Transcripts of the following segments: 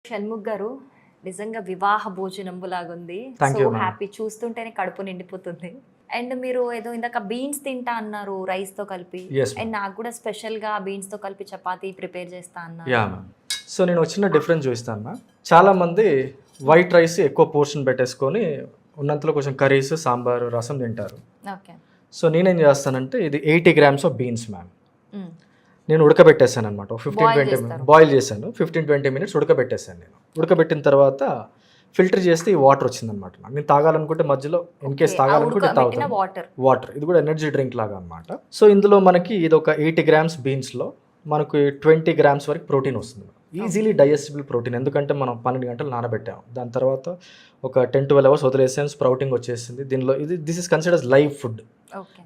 షణ్ముఖ్ గారు నిజంగా వివాహ భోజనంబు లాగుంది. Thank so you, ma'am. Happy, చూస్తుంటేనే కడుపు నిండిపోతుంది. అండ్ మీరు ఏదో ఇందాక బీన్స్ తింటా అన్నారు రైస్ తో కలిపి. Yes, ma'am. అండ్ నాకు కూడా స్పెషల్ గా బీన్స్ తో కలిపి చపాతీ ప్రిపేర్ చేస్తా అన్నారు. Yeah ma'am. సో నేను ఒక చిన్న డిఫరెన్స్ చూపిస్తాను మ్యామ్. చాలామంది వైట్ రైస్ ఎక్కువ పోర్షన్ పెట్టేసుకొని ఉన్నంతలో కొంచెం కర్రీస్, సాంబారు, రసం తింటారు. ఓకే. సో నేనేం చేస్తానంటే ఇది 80 grams ఆఫ్ బీన్స్ మ్యామ్. నేను ఉడకబెట్టేసాను అనమాట. 15-20 చేస్తారు. బాయిల్ చేశాను. 15-20 minutes ఉడకబెట్టేసాను నేను. ఉడకబెట్టిన తర్వాత ఫిల్టర్ చేస్తే ఈ వాటర్ వచ్చిందనమాట. నేను తాగాలనుకుంటే మధ్యలో ఇన్ కేస్ తాగాలనుకుంటే తాగుతాను. వాటర్ ఇది కూడా ఎనర్జీ డ్రింక్ లాగా అనమాట. సో ఇందులో మనకి ఇది ఒక 80 grams బీన్స్లో మనకు 20 grams వరకు ప్రోటీన్ వస్తుంది. Easily digestible protein. ఎందుకంటే మనం 12 గంటలు నానబెట్టాము. దాని తర్వాత ఒక 10-12 hours వదిలేసాను, స్ప్రౌటింగ్ వచ్చేసింది. దీనిలో this is considers live food.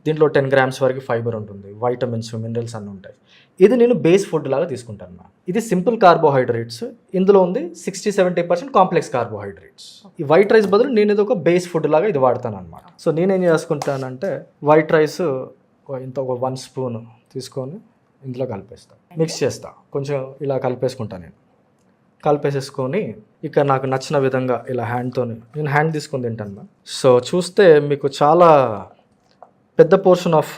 దీంట్లో 10 grams వరకు ఫైబర్ ఉంటుంది, వైటమిన్స్, మినరల్స్ అన్నీ ఉంటాయి. ఇది నేను బేస్ ఫుడ్ లాగా తీసుకుంటాను మ్యామ్. ఇది సింపుల్ కార్బోహైడ్రేట్స్. ఇందులో ఉంది 60-70% కాంప్లెక్స్ కార్బోహైడ్రేట్స్. ఈ వైట్ రైస్ బదులు నేను ఇది ఒక బేస్ ఫుడ్ లాగా ఇది వాడతాను అనమాట. సో నేనేం చేసుకుంటానంటే వైట్ రైస్ ఇంత ఒక 1 spoon తీసుకొని ఇందులో కలిపేస్తాను, మిక్స్ చేస్తా. కొంచెం ఇలా కలిపేసుకుంటాను నేను. కలిపేసేసుకొని ఇక నాకు నచ్చిన విధంగా ఇలా నేను హ్యాండ్ తీసుకొని తింటాను మ్యామ్. సో చూస్తే మీకు చాలా పెద్ద పోర్షన్ ఆఫ్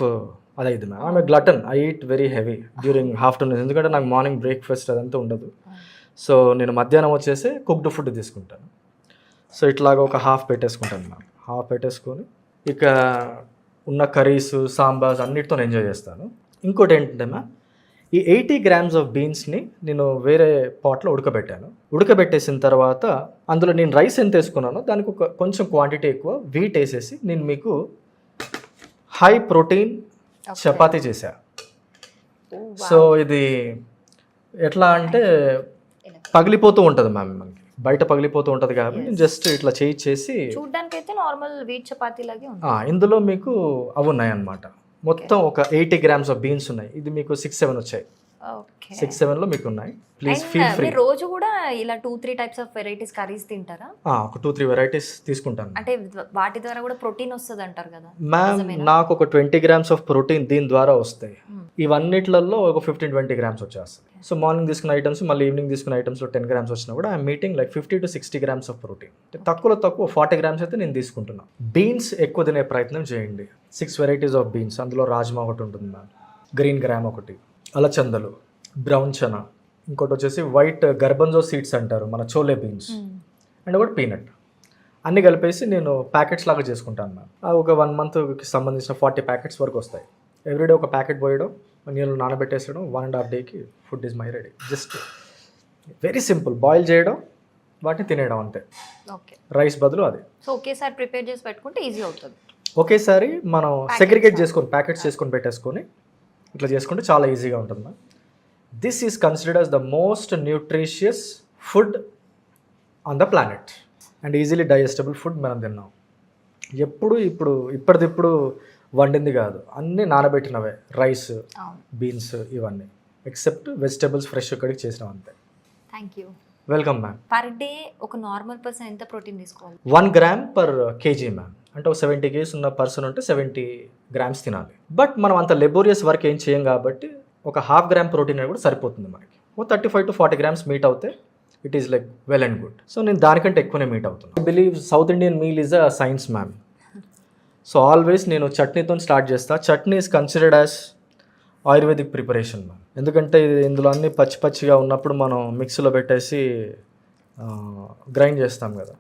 అదే ఇది ma'am. I'm glutton. I eat very heavy during afternoon. ఎందుకంటే నాకు మార్నింగ్ బ్రేక్ఫాస్ట్ అదంతా ఉండదు. సో నేను మధ్యాహ్నం వచ్చేసి కుక్డ్ ఫుడ్ తీసుకుంటాను. సో ఇట్లాగా ఒక హాఫ్ పెట్టేసుకుంటాను మ్యామ్. హాఫ్ పెట్టేసుకొని ఇక ఉన్న కర్రీస్, సాంబార్స్ అన్నిటితో ఎంజాయ్ చేస్తాను. ఇంకోటి ఏంటంటే మ్యామ్, ఈ 80 grams ఆఫ్ బీన్స్ని నేను వేరే పాట్లో ఉడకబెట్టాను. ఉడకబెట్టేసిన తర్వాత అందులో నేను రైస్ ఎంత వేసుకున్నానో దానికి ఒక కొంచెం క్వాంటిటీ ఎక్కువ వీట్ వేసేసి నేను మీకు హై ప్రోటీన్ చపాతీ చేశా. సో ఇది ఎట్లా అంటే పగిలిపోతూ ఉంటుంది మ్యామ్. మనకి బయట పగిలిపోతూ ఉంటుంది కాబట్టి నేను జస్ట్ ఇట్లా చేసి చూడడానికి అయితే నార్మల్ వీట్ చపాతీ లాగే ఉంది. ఇందులో మీకు అవి ఉన్నాయి అన్నమాట. మొత్తం ఒక 80 grams ఆఫ్ బీన్స్ ఉన్నాయి. ఇది మీకు 6-7 వచ్చాయి. 6-7లో మీకు ఉన్నాయి. Please feel free. రోజు కూడా ఇలా 2-3 టైప్స్ ఆఫ్ వెరైటీస్ కర్రీస్ తింటారా? ఒక 2-3 వెరైటీస్ తీసుకుంటాను. అంటే వాటి ద్వారా కూడా ప్రోటీన్ వస్తుంది అంటారు కదా మ్యామ్. నాకు ఒక 20 grams ఆఫ్ ప్రోటీన్ దీని ద్వారా వస్తాయి. ఇవన్నిట్లలో ఒక 15-20 grams వచ్చేస్తాయి. సో మార్నింగ్ తీసుకున్న ఐటమ్స్ మళ్ళీ ఈవినింగ్ తీసుకున్న ఐటమ్స్లో 10 grams వచ్చినా కూడా I'm meeting like 50-60 grams of protein. తక్కువ 40 grams అయితే నేను తీసుకుంటున్నాను. బీన్స్ ఎక్కువ తినే ప్రయత్నం చేయండి. 6 varieties ఆఫ్ బీన్స్. అందులో రాజ్మా ఒకటి ఉంటుంది మ్యామ్, గ్రీన్ గ్రామ్ ఒకటి, అలచందలు, బ్రౌన్ చనా, ఇంకోటి వచ్చేసి వైట్ గర్బంజో సీడ్స్ అంటారు మన చోలే బీన్స్, అండ్ ఒకటి పీనట్. అన్నీ కలిపేసి నేను ప్యాకెట్స్ లాగా చేసుకుంటాను మ్యామ్. ఒక 1 monthకి సంబంధించిన 40 ప్యాకెట్స్ వరకు వస్తాయి. ఎవ్రీడే ఒక ప్యాకెట్ పోయడం, నీళ్ళు నానబెట్టేసడం, 1.5 days food is my ready. Just very simple. Boil చేయడం, వాటిని తినేయడం అంతే. రైస్ బదులు అది. సో ఒకేసారి ప్రిపేర్ చేసి పెట్టుకుంటే ఈజీ అవుతుంది. ఒకేసారి మనం సెగ్రిగేట్ చేసుకొని ప్యాకెట్స్ చేసుకొని పెట్టేసుకొని ఇట్లా చేసుకుంటే చాలా ఈజీగా ఉంటుంది ma'am. This is considered as the most nutritious food on the planet and easily digestible food మనం తిన్నాం. ఇప్పటిదిప్పుడు వండింది కాదు, అన్నీ నానబెట్టినవే. రైస్, బీన్స్ ఇవన్నీ, ఎక్సెప్ట్ వెజిటబుల్స్ ఫ్రెష్ ఇక్కడికి చేసినాం అంతే. Thank you. Welcome ma'am. Per day ఒక నార్మల్ పర్సన్ ఎంత ప్రోటీన్ తీసుకోవాలి? 1 gram per kg మ్యామ్. అంటే ఒక 70 kgs ఉన్న పర్సన్ ఉంటే 70 grams తినాలి. బట్ మనం అంత లెబోరియస్ వర్క్ ఏం చేయం కాబట్టి ఒక 1/2 gram ప్రోటీన్ కూడా సరిపోతుంది మనకి. ఓ 35-40 grams మీట్ అవుతే it is like well and good. So నేను దానికంటే ఎక్కువనే మీట్ అవుతున్నాను. I believe south Indian meal is a science ma'am. So always నేను చట్నీతో స్టార్ట్ చేస్తా. Chutney is considered as ayurvedic preparation ma'am. ఎందుకంటే ఇందులో అన్నీ పచ్చిగా ఉన్నప్పుడు మనం మిక్సీలో పెట్టేసి గ్రైండ్ చేస్తాం కదా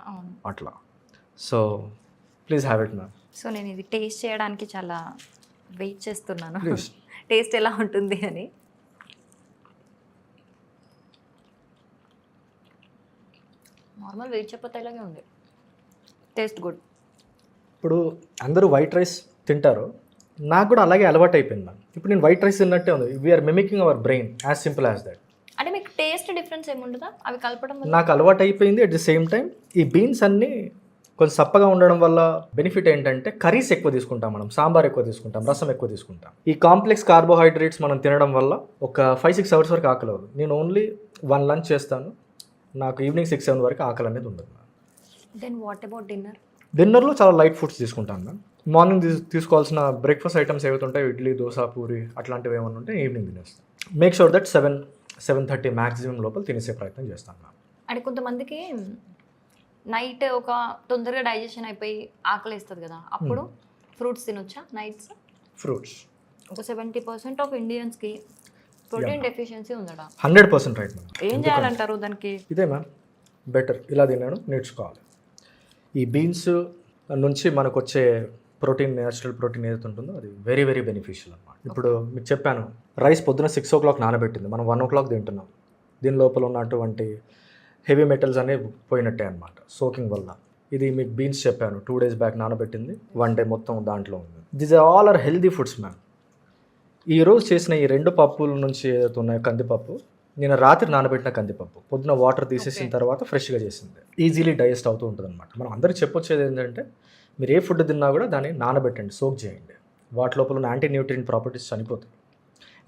అట్లా. So please have it ma'am. So నేను ఇది టేస్ట్ చేయడానికి చాలా వెయిట్ చేస్తున్నాను, టేస్ట్ ఎలా ఉంటుంది అని. నార్మల్ వెయిట్ చపాతీ ఇలాగే ఉంది, టేస్ట్ గుడ్. ఇప్పుడు అందరూ వైట్ రైస్ తింటారు, నాకు కూడా అలాగే అలవాటు అయిపోయింది మ్యామ్. ఇప్పుడు నేను వైట్ రైస్ తిన్నట్టే ఉంది. We are mimicking our brain, as simple as that. అంటే మీకు టేస్ట్ డిఫరెన్స్ ఏముంటుందా అవి కలపడం వల్ల? నాకు అలవాటు అయిపోయింది. అట్ ది సేమ్ టైం ఈ బీన్స్ అన్నీ కొంచెం సప్పగా ఉండడం వల్ల బెనిఫిట్ ఏంటంటే కర్రీస్ ఎక్కువ తీసుకుంటాం మనం, సాంబార్ ఎక్కువ తీసుకుంటాం, రసం ఎక్కువ తీసుకుంటాం. ఈ కాంప్లెక్స్ కార్బోహైడ్రేట్స్ మనం తినడం వల్ల ఒక 5-6 hours వరకు ఆకలి అవ్వదు. నేను ఓన్లీ 1 lunch చేస్తాను, నాకు ఈవినింగ్ 6-7 వరకు ఆకలి అనేది ఉండదు. Then what about dinner? డిన్నర్లో చాలా లైట్ ఫుడ్స్ తీసుకుంటాను మ్యామ్. మార్నింగ్ తీసుకోవాల్సిన బ్రేక్ఫాస్ట్ ఐటమ్స్ ఏవైతే ఉంటాయో, ఇడ్లీ, దోశ, పూరి అట్లాంటివి ఏమైనా ఉంటే ఈవినింగ్ తినేస్తాను. మేక్ షూర్ దట్ 7-7:30 మ్యాక్సిమం లోపల తినేసే ప్రయత్నం చేస్తాను మ్యామ్. అంటే కొంతమందికి నైట్ ఒక తొందరగా డైజెషన్ అయిపోయి ఆకలి వేస్తుంది కదా, అప్పుడు ఫ్రూట్స్ తినొచ్చా నైట్స్? ఫ్రూట్స్ ఒక 70% ఆఫ్ ఇండియన్స్కి ప్రోటీన్ డెఫిషియన్సీ ఉందట. 100% రైట్ మ్యామ్. ఏం చేయాలంటారు దానికి? ఇదే మ్యామ్, బెటర్ ఇలా తినడం నేర్చుకోవాలి. ఈ బీన్స్ నుంచి మనకు వచ్చే ప్రోటీన్, నేచురల్ ప్రోటీన్ ఏదైతే ఉంటుందో అది వెరీ వెరీ బెనిఫిషియల్ అనమాట. ఇప్పుడు మీకు చెప్పాను, రైస్ పొద్దున 6 o'clock నానబెట్టింది, మనం 1 o'clock తింటున్నాం. దీని లోపల ఉన్నటువంటి హెవీ మెటల్స్ అనేవి పోయినట్టే అనమాట సోకింగ్ వల్ల. ఇది మీకు బీన్స్ చెప్పాను 2 days బ్యాక్ నానబెట్టింది, 1 day మొత్తం దాంట్లో ఉంది. This all are healthy foods ma'am. ఈరోజు చేసిన ఈ 2 పప్పుల నుంచి ఏదైతే ఉన్నాయో, కందిపప్పు, నేను రాత్రి నానబెట్టిన కందిపప్పు, పొద్దున వాటర్ తీసేసిన తర్వాత ఫ్రెష్గా చేసింది, ఈజీలీ డైజెస్ట్ అవుతూ ఉంటుంది అనమాట. మనం అందరికీ చెప్పొచ్చేది ఏంటంటే, మీరు ఏ ఫుడ్ తిన్నా కూడా దాన్ని నానబెట్టండి, సోక్ చేయండి. వాటి లోపల ఉన్న యాంటీ న్యూట్రియంట్ ప్రాపర్టీస్ చనిపోతాయి.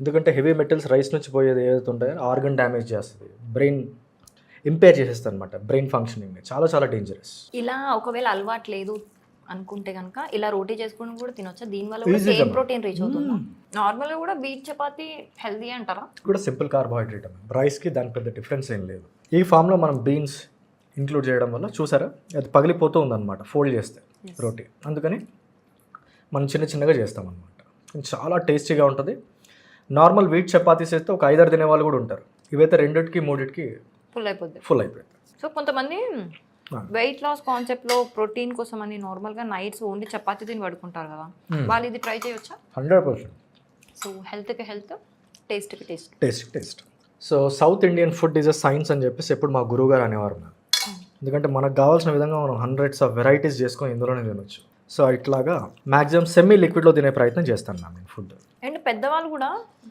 ఎందుకంటే హెవీ మెటల్స్ రైస్ నుంచి పోయేది ఏదైతే ఉంటాయో ఆర్గన్ డ్యామేజ్ చేస్తుంది, బ్రెయిన్ ఇంపేర్ చేసేస్తుంది అనమాట, బ్రెయిన్ ఫంక్షనింగ్ చాలా చాలా డేంజరస్. ఇలా ఒకవేళ అలవాటు లేదు అనుకుంటే కనుక ఇలా రోటీ చేసుకుని కూడా తినొచ్చా? దీనివల్ల కూడా సేమ్ ప్రోటీన్ రీచ్ అవుతుందా? నార్మల్గా కూడా వీట్ చపాతి హెల్దీ అంటారా? కూడా సింపుల్ కార్బోహైడ్రేట్ అమ్మ, రైస్కి దానికి పెద్ద డిఫరెన్స్ ఏం లేదు. ఈ ఫామ్లో మనం బీన్స్ ఇంక్లూడ్ చేయడం వల్ల చూసారా అది పగిలిపోతూ ఉందన్నమాట ఫోల్డ్ చేస్తే రోటీ. అందుకని మనం చిన్న చిన్నగా చేస్తామన్నమాట. చాలా టేస్టీగా ఉంటుంది. నార్మల్ వీట్ చపాతీస్ అయితే ఒక 5-6 తినే వాళ్ళు కూడా ఉంటారు. ఇవైతే 2-3 ఫుల్ అయిపోద్ది. సో కొంతమంది వెయిట్ లాస్ కాన్సెప్ట్లో ప్రోటీన్ కోసం అని నార్మల్గా నైట్స్ ఓన్లీ చపాతీ తిని పడుకుంటారు కదా, వాళ్ళు ఇది ట్రై చేయొచ్చా? 100%. సో హెల్త్కి హెల్త్, టేస్ట్కి taste. So south Indian food is a science అని చెప్పేసి ఎప్పుడు మా గురువు గారు అనేవారు మ్యామ్. ఎందుకంటే మనకు కావాల్సిన విధంగా మనం హండ్రెడ్స్ ఆఫ్ వెరైటీస్ చేసుకొని ఇందులోనే తినొచ్చు. సో ఇట్లాగా మ్యాక్సిమం సెమీ లిక్విడ్లో తినే ప్రయత్నం చేస్తాను మ్యామ్ నేను ఫుడ్. అండ్ పెద్దవాళ్ళు కూడా,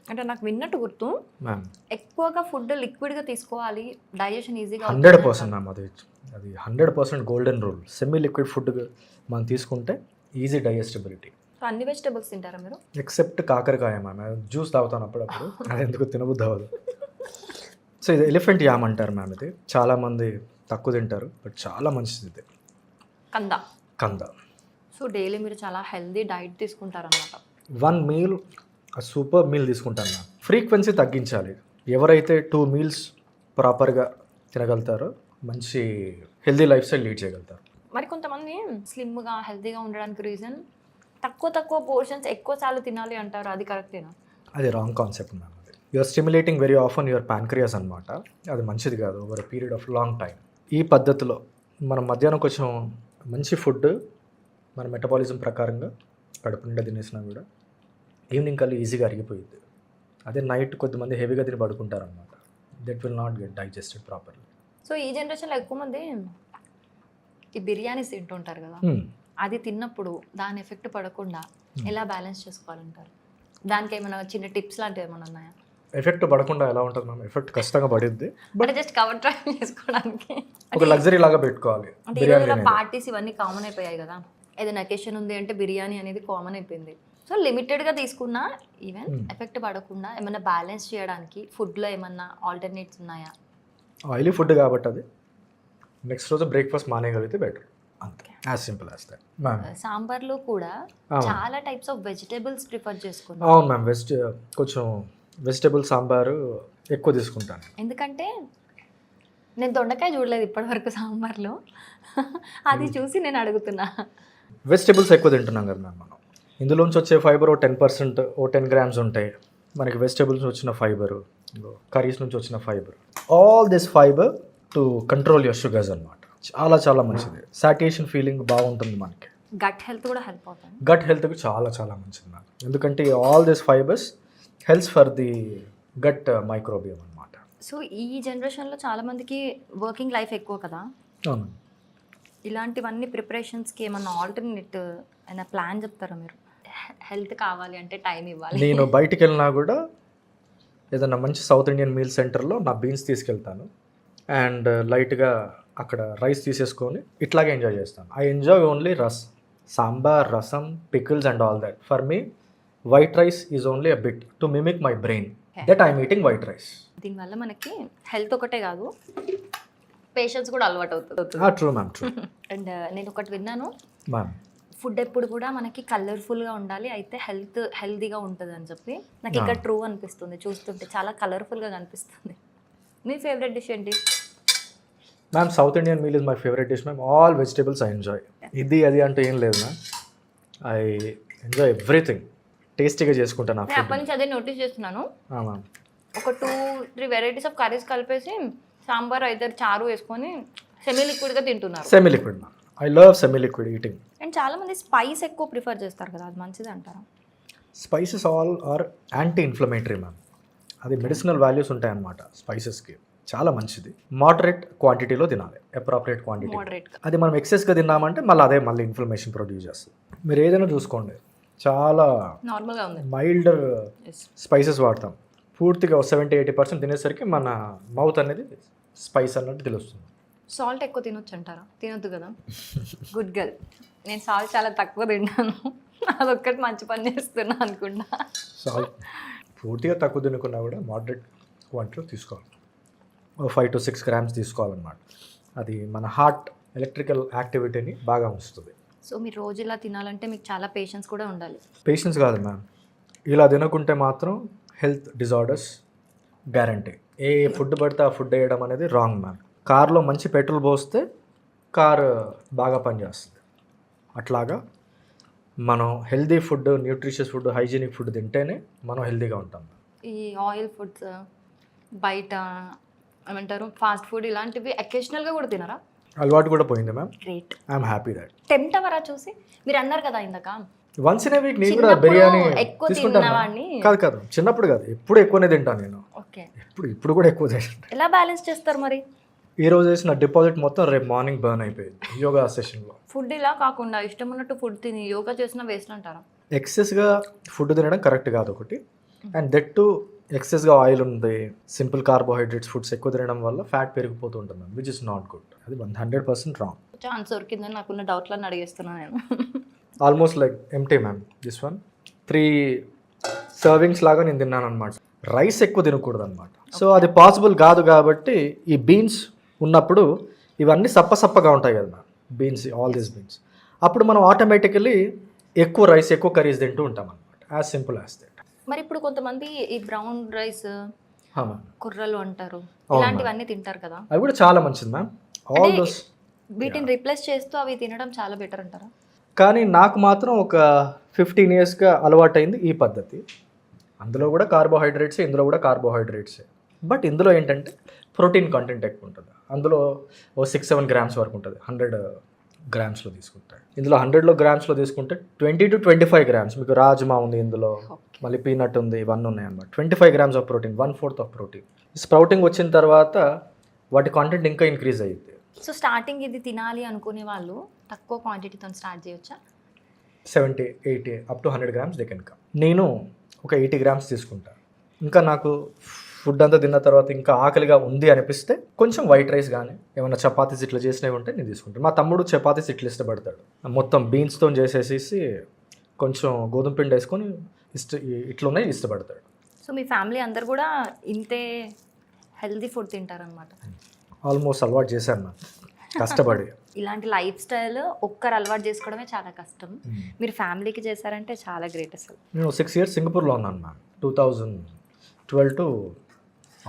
అంటే నాకు విన్నట్టు గుర్తు, మ్యామ్ ఎక్కువగా ఫుడ్ లిక్విడ్గా తీసుకోవాలి, డైజెషన్ ఈజీగా. 100% మ్యామ్, అది 100% golden rule. Semi liquid food మనం తీసుకుంటే ఈజీ డైజెస్టిబిలిటీ. సో అన్ని వెజిటబుల్స్ తింటారా మీరు? ఎక్సెప్ట్ కాకరకాయ మ్యామ్, జ్యూస్ తాగుతాను అప్పుడప్పుడు, అది ఎందుకు తినబుద్ధి అవ్వదు. సో ఇది ఎలిఫెంట్ యామ్ అంటారు మ్యామ్. ఇది చాలామంది తక్కువ తింటారు, బట్ చాలా మంచిది ఇది. కంద. సో డైలీ మీరు చాలా హెల్దీ డైట్ తీసుకుంటారన్నమాట. 1 meal సూపర్ మీల్ తీసుకుంటాను మ్యామ్. ఫ్రీక్వెన్సీ తగ్గించాలి. ఎవరైతే 2 meals ప్రాపర్గా తినగలుగుతారో మంచి హెల్దీ లైఫ్ స్టైల్ లీడ్ చేయగలుగుతారు. మరి కొంతమంది స్లిమ్గా హెల్తీగా ఉండడానికి రీజన్ తక్కువ పోర్షన్స్ ఎక్కువ సార్లు తినాలి అంటారు, అది కరెక్టేనా? అది రాంగ్ కాన్సెప్ట్ మ్యామ్. అది you're stimulating very often your pancreas అనమాట. అది మంచిది కాదు over period of long time. ఈ పద్ధతిలో మనం మధ్యాహ్నం కొంచెం మంచి ఫుడ్ మన మెటబాలిజం ప్రకారంగా కడుపు నిండా తినేసినా కూడా ఈవినింగ్ కల్లా ఈజీగా అరిగిపోయింది. అదే నైట్ కొద్దిమంది హెవీగా తిని పడుకుంటారనమాట. That will not get digested properly. So ఈ జనరేషన్లో ఎక్కువ మంది ఈ బిర్యానీస్ తింటుంటారు కదా, అది తిన్నప్పుడు దాని ఎఫెక్ట్ పడకుండా ఎలా బ్యాలెన్స్ చేసుకోవాలంటారు? దానికి ఏమైనా చిన్న టిప్స్ లాంటివి ఏమైనా ఉన్నాయా? ఎఫెక్ట్ పడకుండా ఎలా ఉంటుంది మ్యామ్? ఎఫెక్ట్ ఖచ్చితంగా పడుద్ది, బట్ జస్ట్ కవర్ డ్రైవ్ చేసుకోవడానికి ఒక లగ్జరీ లాగా పెట్టుకోవాలి. అంటే పార్టీస్ ఇవన్నీ కామన్ అయిపోయాయి కదా, ఏదైనా అకేషన్ ఉంది అంటే బిర్యానీ అనేది కామన్ అయిపోయింది. సో లిమిటెడ్గా తీసుకున్నా ఈవెన్ ఎఫెక్ట్ పడకుండా ఏమైనా బ్యాలెన్స్ చేయడానికి ఫుడ్లో ఏమన్నా ఆల్టర్నేట్స్ ఉన్నాయా? ఆయిలీ ఫుడ్ కాబట్టి అది నెక్స్ట్ రోజు బ్రేక్ఫాస్ట్ మానేయగలిగితే బెటర్, అంతే. As simple as that. సాంబార్లో కూడా చాలా టైప్స్ ఆఫ్ వెజిటేబుల్స్ ప్రిఫర్ చేసుకున్నాం. అవును మ్యామ్, కొంచెం వెజిటేబుల్ సాంబారు ఎక్కువ తీసుకుంటాను. ఎందుకంటే నేను దొండకాయ చూడలేదు ఇప్పటివరకు సాంబార్లో, అది చూసి నేను అడుగుతున్నా. వెజిటేబుల్స్ ఎక్కువ తింటున్నాం కదా మ్యామ్ మనం. ఇందులోంచి వచ్చే ఫైబర్ 10%, 10 grams ఉంటాయి. మనకి వెజిటేబుల్స్ వచ్చిన ఫైబరు, కర్రీస్ నుంచి వచ్చిన fibre, all this fibre to control your sugars అనమాట. చాలా చాలా మంచిది. సాటియేషన్ ఫీలింగ్ బాగుంటుంది మనకి. గట్ హెల్త్ కూడా హెల్ప్ అవుతుంది. గట్ హెల్త్కి చాలా చాలా మంచిది మ్యామ్. ఎందుకంటే all this fibres helps for the gut microbiome అనమాట. సో ఈ జనరేషన్లో చాలామందికి వర్కింగ్ లైఫ్ ఎక్కువ కదా, అవును. ఇలాంటివన్నీ ప్రిపరేషన్స్కి ఏమన్నా ఆల్టర్నేట్ అయినా ప్లాన్ చెప్తారా మీరు? హెల్త్ కావాలి అంటే టైం ఇవ్వాలి. నేను బయటికి వెళ్ళినా కూడా ఏదైనా మంచి సౌత్ ఇండియన్ మీల్ సెంటర్లో నా బీన్స్ తీసుకెళ్తాను అండ్ లైట్గా అక్కడ రైస్ తీసేసుకొని ఇట్లాగే ఎంజాయ్ చేస్తాను. ఐ ఎంజాయ్ ఓన్లీ సాంబార్, రసం, pickles and all that. For me white rice is only a bit to mimic my brain that I'm eating white rice. దీనివల్ల మనకి హెల్త్ ఒకటే కాదు, పేషెన్స్ కూడా అలవాటు అవుతుంది. True ma'am, true. అండ్ నేను ఒకటి విన్నాను మ్యామ్, ఫుడ్ ఎప్పుడు కూడా మనకి కలర్ఫుల్గా ఉండాలి, అయితే హెల్తీగా ఉంటుంది అని చెప్పి నాకు ఇక్కడ ట్రూ అనిపిస్తుంది. చూస్తుంటే చాలా కలర్ఫుల్గా కనిపిస్తుంది. మీ ఫేవరెట్ డిష్ ఏంటి? Ma'am south Indian meal is my favourite dish ma'am. All vegetables I enjoy. ఇది అది అంటూ ఏం లేదు మ్యామ్. I enjoy everything. టేస్టీగా చేసుకుంటాను నా నేను ఫుడ్. అప్పటి నుంచి అదే నోటీస్ చేస్తున్నాను. మ్యామ్ ఒక 2-3 వెరైటీస్ ఆఫ్ కర్రీస్ కలిపేసి సాంబార్ అయితే చారు వేసుకొని సెమీ లిక్విడ్గా తింటున్నారు. Semi liquid ma'am. I love semi liquid eating. And చాలా మంది స్పైస్ ఎక్కువ ప్రిఫర్ చేస్తారు కదా, అది మంచిది అంటారా? Spices all are anti inflammatory ma'am. అది మెడిసినల్ వాల్యూస్ ఉంటాయన్నమాట స్పైసెస్కి. చాలా మంచిది. మోడరేట్ క్వాంటిటీలో తినాలి, అప్రాప్రియేట్ క్వాంటిటీ. మోడరేట్గా. అది మనం ఎక్సెస్గా తిన్నామంటే మళ్ళీ ఇన్ఫ్లమేషన్ ప్రొడ్యూస్ చేస్తుంది. మీరు ఏదైనా చూసుకోండి, చాలా నార్మల్గా ఉంది. Milder Yes. స్పైసెస్ వాడతాం. పూర్తిగా 70-80% తినేసరికి మన మౌత్ అనేది స్పైస్ అన్నట్టు తెలుస్తుంది. సాల్ట్ ఎక్కువ తినొచ్చు అంటారా? తినొద్దు కదా. Good girl. నేను సాల్ట్ చాలా తక్కువ తింటాను. అదొక్కటి మంచి పని చేస్తున్నా అనుకుంటా. సాల్ట్ పూర్తిగా తక్కువ తినకుండా కూడా మోడరేట్ క్వాంటిటీలో తీసుకోవాలి. 5 to 6 grams తీసుకోవాలన్నమాట. అది మన హార్ట్ ఎలక్ట్రికల్ యాక్టివిటీని బాగా ఉంచుతుంది. సో మీరు రోజు ఇలా తినాలంటే మీకు చాలా పేషెన్స్ కూడా ఉండాలి. పేషెన్స్ కాదు మ్యామ్, ఇలా తినకుంటే మాత్రం హెల్త్ డిజార్డర్స్ గ్యారంటీ. ఏ ఫుడ్ పడితే ఆ ఫుడ్ వేయడం అనేది రాంగ్ మ్యామ్. కార్లో మంచి పెట్రోల్ పోస్తే కార్ బాగా పనిచేస్తుంది. అట్లాగా మనం healthy food, nutritious food, hygienic food తింటేనే మనం హెల్దీగా ఉంటాం. ఈ ఆయిల్ ఫుడ్స్ బయట ఏమంటారు ఫాస్ట్ ఫుడ్ ఇలాంటివి అకేషనల్గా కూడా తినరా? అలవాటు కూడా పోయింది ma'am. Great. I'm happy that. Tempt అవరా చూసి? మీరు అన్నారు కదా ఇందాక వన్స్ ఇన్ ఏ వీక్ నేను కూడా చిన్నప్పుడు బిర్యానీ ఎక్కువ తీసుకుంటాను. తిన్నవాడిని. కాదు చిన్నప్పుడు కాదు, ఎప్పుడు ఎక్కువనే తింటాను నేను. ఓకే. ఇప్పుడు కూడా ఎక్కువ తింటాను. ఎలా బ్యాలెన్స్ చేస్తారు మరి? ఈ రోజు వేసిన డిపాజిట్ మొత్తం రేపు మార్నింగ్ బర్న్ అయిపోయింది యోగా సెషన్లో. ఫుడ్ ఇలా కాకుండా ఇష్టం ఉన్నట్టు ఫుడ్ తిని యోగా చేసిన వేస్ట్ అంటారా? ఎక్సెస్గా ఫుడ్ తినడం కరెక్ట్ కాదు ఒకటి. అండ్ దట్ టు ఎక్సెస్గా ఆయిల్ ఉంది, సింపుల్ కార్బోహైడ్రేట్స్ ఫుడ్స్ ఎక్కువ తినడం వల్ల ఫ్యాట్ పెరిగిపోతూ ఉంటుంది, విచ్ ఇస్ నాట్ గుడ్. అది 100% రాంగ్. ఛాన్స్ దొరికిందని నాకున్న డౌట్లను అడిగేస్తున్నాను నేను. Almost like empty ma'am. This one 3 servings లాగా నేను తిన్నాను అనమాట. రైస్ ఎక్కువ తినకూడదు అనమాట. సో అది పాసిబుల్ కాదు కాబట్టి ఈ బీన్స్ ఉన్నప్పుడు ఇవన్నీ సప్పగా ఉంటాయి కదా ma'am, beans, all these beans. అప్పుడు మనం ఆటోమేటికలీ ఎక్కువ రైస్, ఎక్కువ కర్రీస్ తింటూ ఉంటాం అనమాట. As simple as that. మరి ఇప్పుడు కొంతమంది ఈ బ్రౌన్ రైస్, మ్యామ్ కుర్రలు అంటారు, అవును ఇలాంటివన్నీ తింటారు కదా. అవి కూడా చాలా మంచిది మ్యామ్. All those. వీటిని రీప్లేస్ చేస్తూ అవి తినడం చాలా బెటర్ అంటారా? కానీ నాకు మాత్రం ఒక 15 yearsగా అలవాటైంది ఈ పద్ధతి. అందులో కూడా కార్బోహైడ్రేట్స్, ఇందులో కూడా కార్బోహైడ్రేట్సే. బట్ ఇందులో ఏంటంటే ప్రోటీన్ కంటెంట్ ఎక్కువ ఉంటుంది. అందులో 6-7 grams వరకు ఉంటుంది 100 grams తీసుకుంటాడు. ఇందులో 100 grams తీసుకుంటే 20 to 25 grams. మీకు రాజ్మా ఉంది ఇందులో, మళ్ళీ పీనట్ ఉంది, ఇవన్నీ ఉన్నాయి అన్నమాట. 25 grams of protein, 1/4 of protein. Sprouting వచ్చిన తర్వాత వాటి కాంటెంట్ ఇంకా ఇంక్రీజ్ అయ్యింది. సో స్టార్టింగ్ ఇది తినాలి అనుకునే వాళ్ళు తక్కువ క్వాంటిటీతో స్టార్ట్ చేయొచ్చా? 70-80 up to 100 grams they can come. నేను ఒక 80 grams తీసుకుంటాను. ఇంకా నాకు ఫుడ్ అంతా తిన్న తర్వాత ఇంకా ఆకలిగా ఉంది అనిపిస్తే కొంచెం వైట్ రైస్ కానీ ఏమైనా చపాతీస్ ఇట్లా చేసినవి ఉంటే నేను తీసుకుంటాను. మా తమ్ముడు చపాతీస్ ఇట్లా ఇష్టపడతాడు. మొత్తం బీన్స్తో చేసేసి కొంచెం గోధుమ పిండి వేసుకొని ఇట్లున్నాయి ఇష్టపడతాడు. సో మీ ఫ్యామిలీ అందరు కూడా ఇంతే హెల్దీ ఫుడ్ తింటారనమాట? ఆల్మోస్ట్ అలవాటు చేశాను నాకు కష్టపడి. ఇలాంటి లైఫ్ స్టైల్ ఒక్కరు అలవాటు చేసుకోవడమే చాలా కష్టం. మీరు ఫ్యామిలీకి చేశారంటే చాలా గ్రేట్ అసలు. నేను 6 years సింగపూర్లో ఉన్నాను మ్యామ్. 2012 to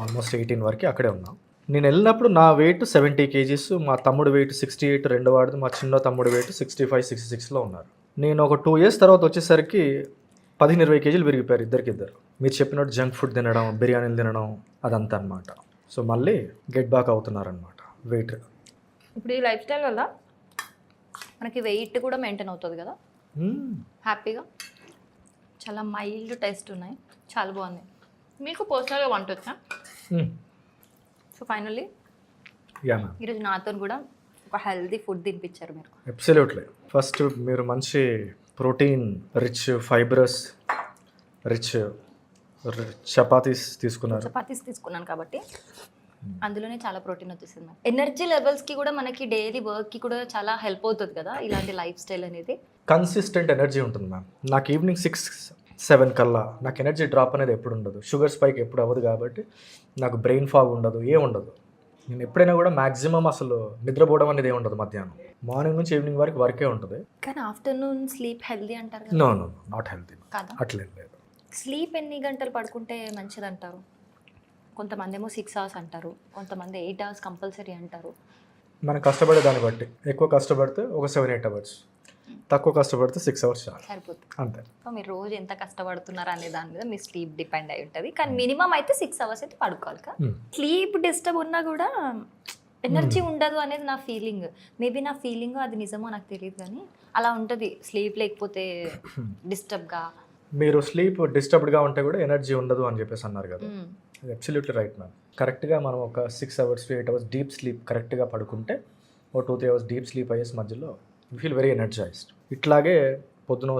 ఆల్మోస్ట్ 18 వరకు అక్కడే ఉన్నాం. నేను వెళ్ళినప్పుడు నా వెయిట్ 70 kgs, మా తమ్ముడు వెయిట్ 68, రెండో వాడిది, మా చిన్న తమ్ముడు వెయిట్ 65-66లో ఉన్నారు. నేను ఒక 2 years తర్వాత వచ్చేసరికి 15-20 kgs పెరిగిపోయారు ఇద్దరికిద్దరు. మీరు చెప్పినట్టు జంక్ ఫుడ్ తినడం, బిర్యానీలు తినడం అదంతా అనమాట. సో మళ్ళీ గెట్ బ్యాక్ అవుతున్నారనమాట వెయిట్. ఇప్పుడు ఈ లైఫ్ స్టైల్ వల్ల మనకి వెయిట్ కూడా మెయింటైన్ అవుతుంది కదా హ్యాపీగా. చాలా మైల్డ్ టేస్ట్ ఉన్నాయి, చాలా బాగుంది. మీకు పర్సనల్గా వంట వచ్చా? సో ఫైనల్లీ ఈరోజు నాతో కూడా ఒక హెల్దీ ఫుడ్ తినిపించారు మీరు. అబ్సల్యూట్లీ. ఫస్ట్ మీరు మంచి protein rich, fibrous rich chapatis తీసుకున్నారు. చపాతీస్ తీసుకున్నాను కాబట్టి అందులోనే చాలా ప్రోటీన్ వచ్చేసింది. ఎనర్జీ లెవెల్స్కి కూడా మనకి డైలీ వర్క్కి కూడా చాలా హెల్ప్ అవుతుంది కదా ఇలాంటి లైఫ్ స్టైల్ అనేది. కన్సిస్టెంట్ ఎనర్జీ ఉంటుంది మ్యామ్. నాకు ఈవినింగ్ 6-7 కల్లా నాకు ఎనర్జీ డ్రాప్ అనేది ఎప్పుడు ఉండదు. షుగర్ స్పైక్ ఎప్పుడు అవ్వదు కాబట్టి నాకు బ్రెయిన్ ఫాగ్ ఉండదు, ఉండదు. నేను ఎప్పుడైనా కూడా మ్యాక్సిమం అసలు నిద్రపోవడం అనేది ఉండదు. మధ్యాహ్నం మార్నింగ్ నుంచి ఈవినింగ్ వరకు వర్కే ఉంటుంది. కానీ ఆఫ్టర్నూన్ స్లీప్ హెల్దీ అంటారు కదా? నో నాట్ హెల్తీ కదా. అట్లేం లేదు. స్లీప్ ఎన్ని గంటలు పడుకుంటే మంచిది అంటారు? కొంతమంది ఏమో 6 hours అంటారు, కొంతమంది 8 hours కంపల్సరీ అంటారు. మనం కష్టపడే దాన్ని బట్టి ఎక్కువ కష్టపడితే ఒక 7-8 అవర్స్, తక్కువ కష్టపడితే 6 అవర్స్ చాలు, సరిపోతుంది. అంతే. సో మీరు రోజు ఎంత కష్టపడుతున్నారు అనే దాని మీద మీ స్లీప్ డిపెండ్ అయి ఉంటుంది. కానీ మినిమం అయితే 6 అవర్స్ అయితే పడుకోవాలి కదా. స్లీప్ డిస్టర్బ్ ఉన్నా కూడా ఎనర్జీ ఉండదు అనేది నా ఫీలింగ్. మేబీ నా ఫీలింగ్ అది నిజమో నాకు తెలియదు, కానీ అలా ఉంటుంది. స్లీప్ లేకపోతే డిస్టర్బ్గా. మీరు స్లీప్ డిస్టర్బ్డ్గా ఉంటే కూడా ఎనర్జీ ఉండదు అని చెప్పేసి అన్నారు కదా, అది అబ్సల్యూట్లీ రైట్ మ్యామ్. కరెక్ట్గా మనం ఒక 6 hours to 8 hours deep sleep కరెక్ట్గా పడుకుంటే ఓ 2-3 అవర్స్ డీప్ స్లీప్ అయ్యేసి మధ్యలో యూ ఫీల్ వెరీ ఎనర్జైజ్డ్. ఇట్లాగే పొద్దున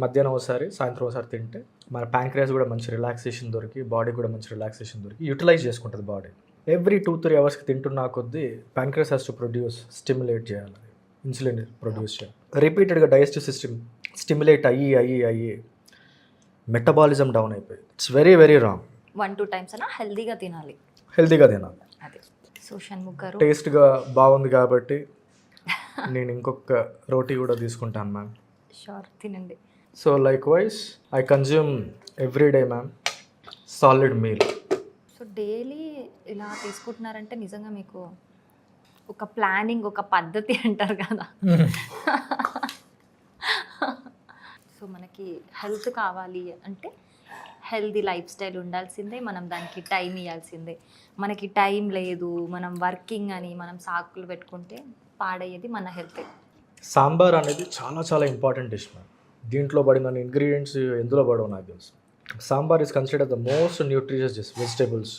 మధ్యాహ్నం ఒకసారి సాయంత్రం ఒకసారి తింటే మన ప్యాంక్రియాస్ కూడా మంచి రిలాక్సేషన్ దొరికి, బాడీ కూడా మంచి రిలాక్సేషన్ దొరికి యూటిలైజ్ చేసుకుంటుంది బాడీ. ఎవ్రీ 2-3 అవర్స్కి తింటున్నా కొద్దీ pancreas has to produce, stimulate చేయాలి, ఇన్సులిన్ ప్రొడ్యూస్ చేయాలి. రిపీటెడ్గా డైజెస్టివ్ సిస్టమ్ స్టిమ్యులేట్ అయ్యి మెటబాలిజం డౌన్ అయిపోయి it's very very wrong. 1-2 times అయినా హెల్దీగా తినాలి. అదే. సో షణ్ముఖ్ గారు, టేస్ట్గా బాగుంది కాబట్టి నేను ఇంకొక రోటీ కూడా తీసుకుంటాను మ్యామ్. షూర్, తినండి. So like wise I consume every day ma'am solid meal. So daily ఇలా తీసుకుంటున్నారంటే నిజంగా మీకు ఒక ప్లానింగ్, ఒక పద్ధతి అంటారు కదా. సో మనకి హెల్త్ కావాలి అంటే హెల్తీ లైఫ్ స్టైల్ ఉండాల్సిందే, మనం దానికి టైం ఇవ్వాల్సిందే. మనకి టైం లేదు, మనం వర్కింగ్ అని మనం సాకులు పెట్టుకుంటే పాడయ్యేది మన హెల్త్. సాంబార్ అనేది చాలా చాలా ఇంపార్టెంట్ డిష్ మ్యామ్. దీంట్లో పడిన ఇంగ్రీడియంట్స్ ఎందులో పడవు నాకు తెలుసు. Sambar is consider the most nutritious dish. Vegetables,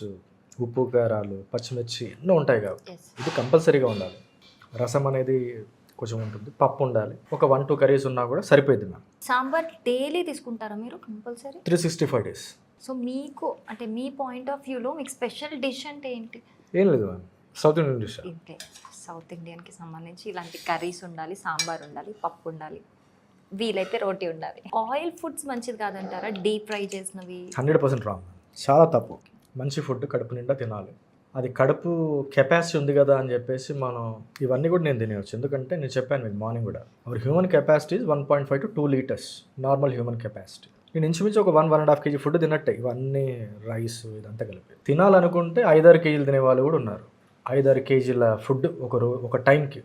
ఉప్పు, కారాలు, పచ్చిమిర్చి ఎన్నో ఉంటాయి కాబట్టి ఇది కంపల్సరీగా ఉండాలి. రసం అనేది కొంచెం ఉంటుంది, పప్పు ఉండాలి, ఒక 1-2 కర్రీస్ ఉన్నా కూడా సరిపోయింది మ్యామ్. సాంబార్ డైలీ తీసుకుంటారా మీరు కంపల్సరీ? 365 days. సో మీకు అంటే మీ పాయింట్ ఆఫ్ వ్యూలో మీకు స్పెషల్ డిష్ అంటే ఏంటి? ఏం లేదు మ్యామ్, సౌత్ ఇండియన్ డిష్. ఇంతే, సౌత్ ఇండియన్కి సంబంధించి ఇలాంటి కర్రీస్ ఉండాలి, సాంబార్ ఉండాలి, పప్పు ఉండాలి, వీలైతే రోటీ ఉండాలి. ఆయిల్ ఫుడ్స్ మంచిది కాదంటారా? డీప్ ఫ్రై చేసినవి 100% రాంగ్, చాలా తప్పు. మంచి ఫుడ్ కడుపు నిండా తినాలి. అది కడుపు కెపాసిటీ ఉంది కదా అని చెప్పేసి మనం ఇవన్నీ కూడా నేను తినేయచ్చు. ఎందుకంటే నేను చెప్పాను మీకు మార్నింగ్ కూడా, our human capacity 1.5 to 2 liters normal human capacity. నేను ఇంచుమించు ఒక 1-1.5 kg ఫుడ్ తిన్నట్టే, ఇవన్నీ రైస్ ఇదంతా కలిపి. తినాలనుకుంటే 5-6 kg తినే వాళ్ళు కూడా ఉన్నారు. 5-6 kg ఫుడ్ ఒక టైంకి,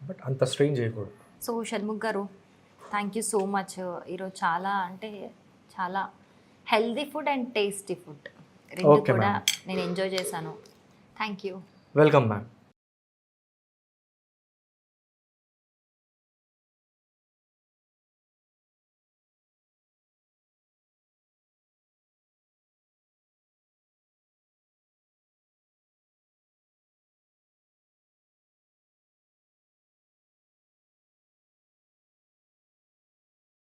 బట్ అంత స్ట్రెయిన్ చేయకూడదు. సో షణ్ముఖ్ గారు, థ్యాంక్ యూ సో మచ్. ఈరోజు చాలా healthy food and tasty food రెండు కూడా నేను ఎంజాయ్ చేశాను. Thank you. Welcome ma'am.